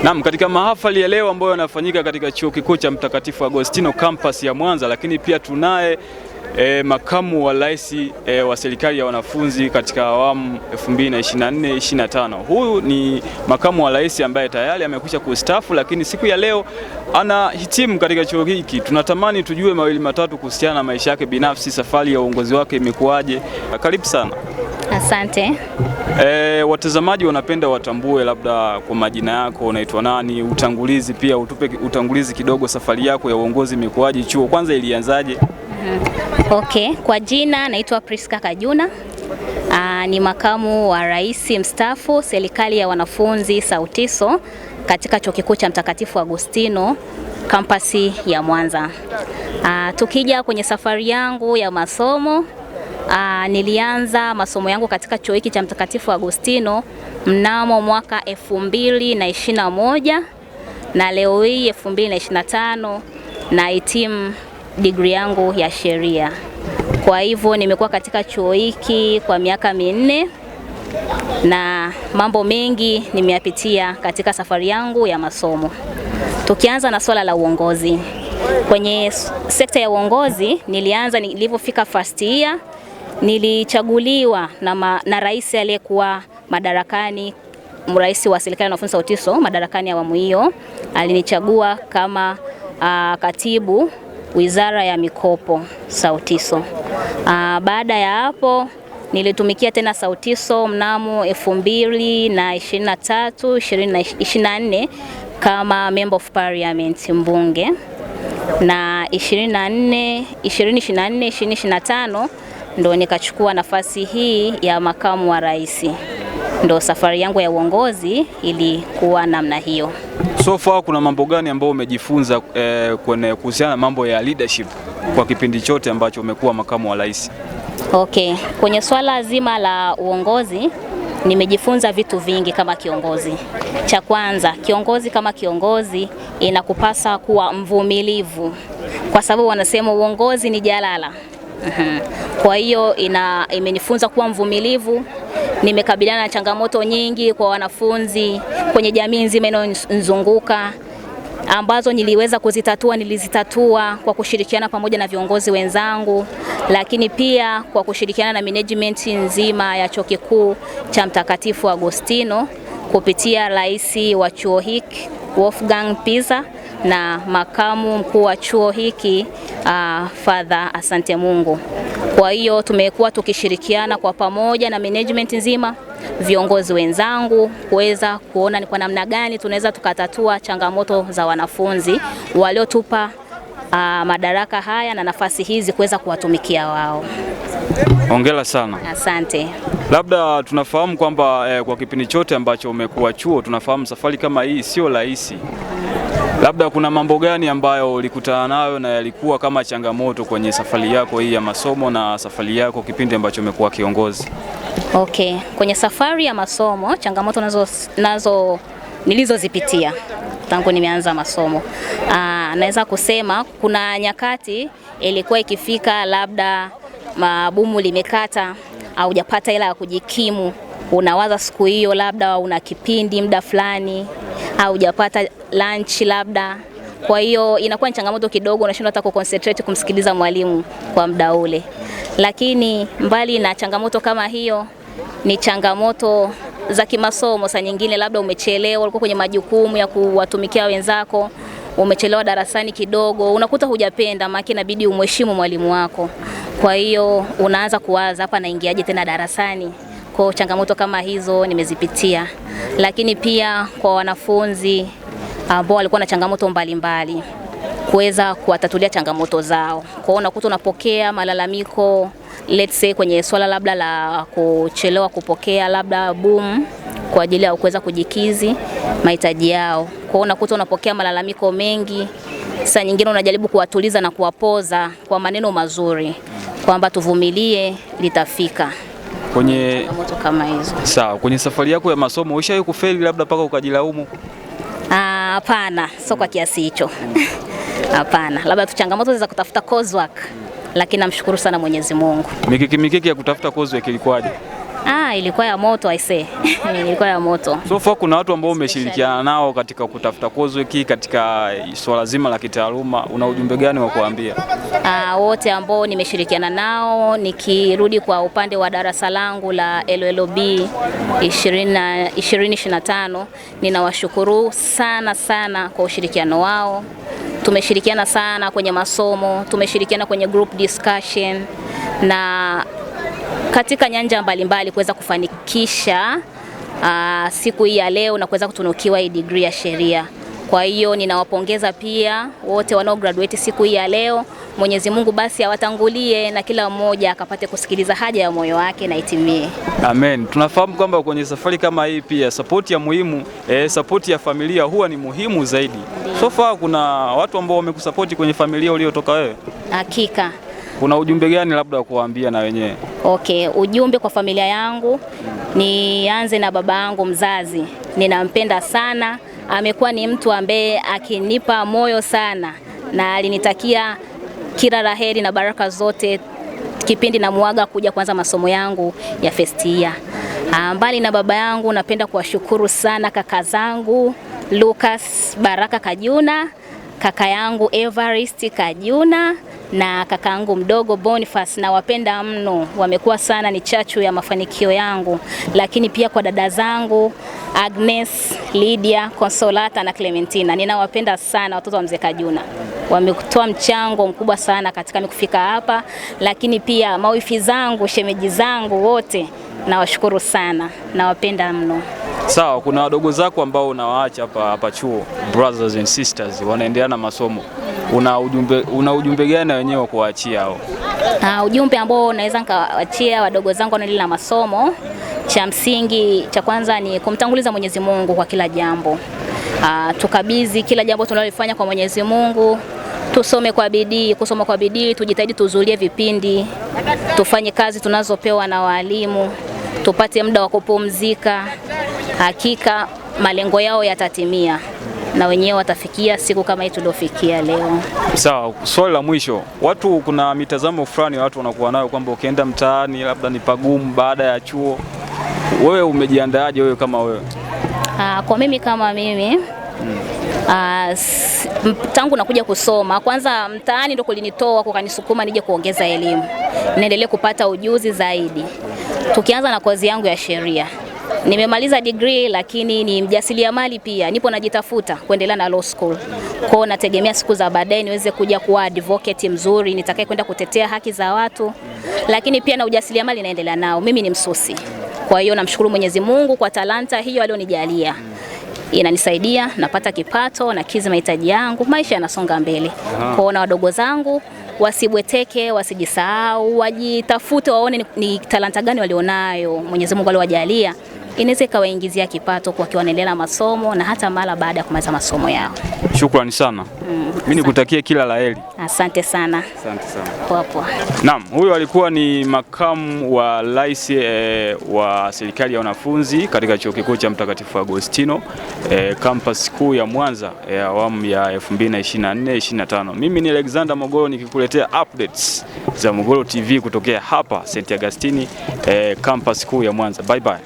Naam, katika mahafali ya leo ambayo yanafanyika katika Chuo Kikuu cha Mtakatifu Agostino campus ya Mwanza, lakini pia tunaye makamu wa rais wa serikali ya wanafunzi katika awamu 2024-2025. Huyu ni makamu wa rais ambaye tayari amekwisha kustaafu, lakini siku ya leo anahitimu katika chuo hiki. Tunatamani tujue mawili matatu kuhusiana na maisha yake binafsi, safari ya uongozi wake imekuwaje. Karibu sana. Asante. Watazamaji wanapenda watambue labda kwa majina yako, unaitwa nani, utangulizi pia utupe utangulizi kidogo, safari yako ya uongozi imekuwaje, chuo kwanza ilianzaje? Okay, kwa jina naitwa Priska Kajuna. Ni makamu wa rais mstaafu serikali ya wanafunzi SAUTISO katika Chuo Kikuu cha Mtakatifu Agostino kampasi ya Mwanza. Tukija kwenye safari yangu ya masomo, nilianza masomo yangu katika chuo hiki cha Mtakatifu Agostino mnamo mwaka 2021 na leo hii 2025 na hitimu degree yangu ya sheria. Kwa hivyo nimekuwa katika chuo hiki kwa miaka 4 na mambo mengi nimeyapitia katika safari yangu ya masomo. Tukianza na swala la uongozi. Kwenye sekta ya uongozi nilivyofika first year, nilichaguliwa na rais aliyekuwa madarakani, rais wa serikali ya wanafunzi SAUTISO madarakani awamu hiyo, alinichagua kama katibu Wizara ya Mikopo SAUTISO. Baada ya hapo nilitumikia tena SAUTISO mnamo 2023-2024 kama Member of Parliament, mbunge, na 2024-2025 ndo nikachukua nafasi hii ya makamu wa rais. Ndo safari yangu ya uongozi ilikuwa namna hiyo. So far kuna mambo gani ambayo umejifunza kwenye kuhusiana na mambo ya leadership kwa kipindi chote ambacho umekuwa makamu wa rais? Okay, kwenye swala zima la uongozi nimejifunza vitu vingi kama kiongozi. Cha kwanza, kiongozi kama kiongozi inakupasa kuwa mvumilivu, kwa sababu wanasema uongozi ni jalala. Kwa hiyo imenifunza kuwa mvumilivu. Nimekabiliana na changamoto nyingi kwa wanafunzi kwenye jamii nzima inayonizunguka, ambazo nilizitatua kwa kushirikiana pamoja na viongozi wenzangu, lakini pia kwa kushirikiana na management nzima ya Chuo Kikuu cha Mtakatifu Agostino kupitia rais wa chuo hiki Wolfgang Pisa na makamu mkuu wa chuo hiki Father Asante Mungu. Kwa hiyo tumekuwa tukishirikiana kwa pamoja na management nzima, viongozi wenzangu, kuweza kuona ni kwa namna gani tunaweza tukatatua changamoto za wanafunzi waliotupa madaraka haya na nafasi hizi kuweza kuwatumikia wao. Hongera sana. Asante. Labda tunafahamu kwamba kwa kipindi chote ambacho umekuwa chuo, tunafahamu safari kama hii sio rahisi. Labda kuna mambo gani ambayo ulikutana nayo na yalikuwa kama changamoto kwenye safari yako hii ya masomo na safari yako kipindi ambacho umekuwa kiongozi? Okay, kwenye safari ya masomo changamoto nazo nilizozipitia tangu nimeanza masomo. Naweza kusema kuna nyakati ilikuwa ikifika labda mabumu limekata au hujapata hela ya kujikimu, unawaza siku hiyo labda una kipindi muda fulani au hujapata lunch labda. Kwa hiyo inakuwa ni changamoto kidogo, unashindwa hata kuconcentrate kumsikiliza mwalimu kwa muda ule. Lakini mbali na changamoto kama hiyo, ni changamoto za kimasomo. Saa nyingine labda umechelewa, ulikuwa kwenye majukumu ya kuwatumikia wenzako, umechelewa darasani kidogo, unakuta hujapenda, maana inabidi umheshimu mwalimu wako. Kwa hiyo unaanza kuwaza, hapa naingiaje tena darasani? Kwa changamoto kama hizo nimezipitia. Lakini pia kwa wanafunzi ambao walikuwa na changamoto mbalimbali, kuweza kuwatatulia changamoto zao. Kwa hiyo unakuta unapokea malalamiko, let's say kwenye swala labda la kuchelewa kupokea labda boom kwa ajili ya kuweza kujikizi mahitaji yao. Kwa hiyo unakuta unapokea malalamiko mengi. Saa nyingine unajaribu kuwatuliza na kuwapoza kwa maneno mazuri kwamba tuvumilie, litafika. Kwenye changamoto kama hizo. Sawa, kwenye safari yako ya masomo ushawahi kufeli labda paka ukajilaumu? Hapana, sio kwa kiasi hicho. Hapana, labda tu changamoto za kutafuta coursework, lakini namshukuru sana Mwenyezi Mungu. Mikiki ya kutafuta coursework ilikuwaje? Ilikuwa ya moto aisee. Ilikuwa ya moto. So far kuna watu ambao umeshirikiana nao katika kutafuta coursework katika swala zima la kitaaluma, una ujumbe gani wa kuambia? Wote ambao nimeshirikiana nao, nikirudi kwa upande wa darasa langu la LLB 2025, ninawashukuru sana kwa ushirikiano wao. Tumeshirikiana sana kwenye masomo, tumeshirikiana kwenye group discussion na katika nyanja mbalimbali kuweza kufanikisha siku hii ya leo na kuweza kutunukiwa hii degree ya sheria. Kwa hiyo ninawapongeza pia wote wanao graduate siku hii ya leo. Mwenyezi Mungu basi awatangulie na kila mmoja akapate kusikiliza haja ya moyo wake na itimie. Amen. Tunafahamu kwamba kwenye safari kama hii pia support ya muhimu, support ya familia huwa ni muhimu zaidi. So far kuna watu ambao wamekusupport kwenye familia uliotoka wewe? Hakika. Kuna ujumbe gani labda wa kuambia na wenyewe? Okay, ujumbe kwa familia yangu, nianze na baba yangu mzazi. Ninampenda sana, amekuwa ni mtu ambaye akinipa moyo sana na alinitakia kila laheri na baraka zote kipindi na muaga kuja kuanza masomo yangu ya first year. Mbali na baba yangu, napenda kuwashukuru sana kaka zangu Lucas Baraka Kajuna, kaka yangu Evarist Kajuna na kaka yangu mdogo Boniface, na wapenda mno, wamekuwa sana ni chachu ya mafanikio yangu. Lakini pia kwa dada zangu Agnes, Lydia, Consolata na Clementina, ninawapenda sana watoto wa mzee Kajuna. Wamekutoa mchango mkubwa sana katika kufika hapa. Lakini pia mawifi zangu, shemeji zangu wote nawashukuru sana, nawapenda mno. Sawa, kuna wadogo zako ambao unawaacha hapa chuo, brothers and sisters, wanaendelea na masomo. Una ujumbe gani na wenyewe kuwaachia hao? Ujumbe ambao naweza nikawaachia wadogo zangu wanaendelea na masomo, cha msingi cha kwanza ni kumtanguliza Mwenyezi Mungu kwa kila jambo. Tukabidhi kila jambo tunalofanya kwa Mwenyezi Mungu. Tusome kwa bidii, kusoma kwa bidii, tujitahidi tuzulie vipindi, tufanye kazi tunazopewa na walimu, tupate muda wa kupumzika. Hakika malengo yao yatatimia na wenyewe watafikia siku kama hii tuliofikia leo. Sawa, swali la mwisho. Kuna mitazamo fulani watu wanakuwa nayo kwamba ukienda mtaani labda ni pagumu baada ya chuo. Wewe umejiandaaje wewe kama wewe? Kwa mimi kama mimi tangu nakuja kusoma, kwanza mtaani ndo kulinitoa kukanisukuma nije kuongeza elimu, niendelee kupata ujuzi zaidi. Tukianza na kozi yangu ya sheria, nimemaliza degree lakini ni mjasiriamali pia, nipo najitafuta kuendelea na law school. Kwa nategemea siku za baadaye niweze kuja kuwa advocate mzuri nitakaye kwenda kutetea haki za watu. Lakini pia na ujasiriamali naendelea nao. Mimi ni msusi. Kwa hiyo namshukuru Mwenyezi Mungu kwa talanta hiyo alionijalia. Inanisaidia, napata kipato na kizi mahitaji yangu, maisha yanasonga mbele. Kwa na wadogo zangu wasibweteke, wasijisahau, wajitafute waone ni talanta gani walionayo Mwenyezi Mungu aliyowajalia. Inaweza ikawaingizia kipato kwa wanaendelea na masomo na hata mara baada ya kumaliza masomo yao. Shukrani sana. Mimi nikutakie kila laheri. Asante sana. Asante sana. Poa. Naam, huyu alikuwa ni makamu wa rais wa serikali ya wanafunzi katika chuo kikuu cha Mtakatifu Agostino campus kuu ya Mwanza awamu ya 2024-25. Mimi ni Alexander Mogolo nikikuletea updates za Mogolo TV kutokea hapa St. Agustini campus kuu ya Mwanza. Bye bye.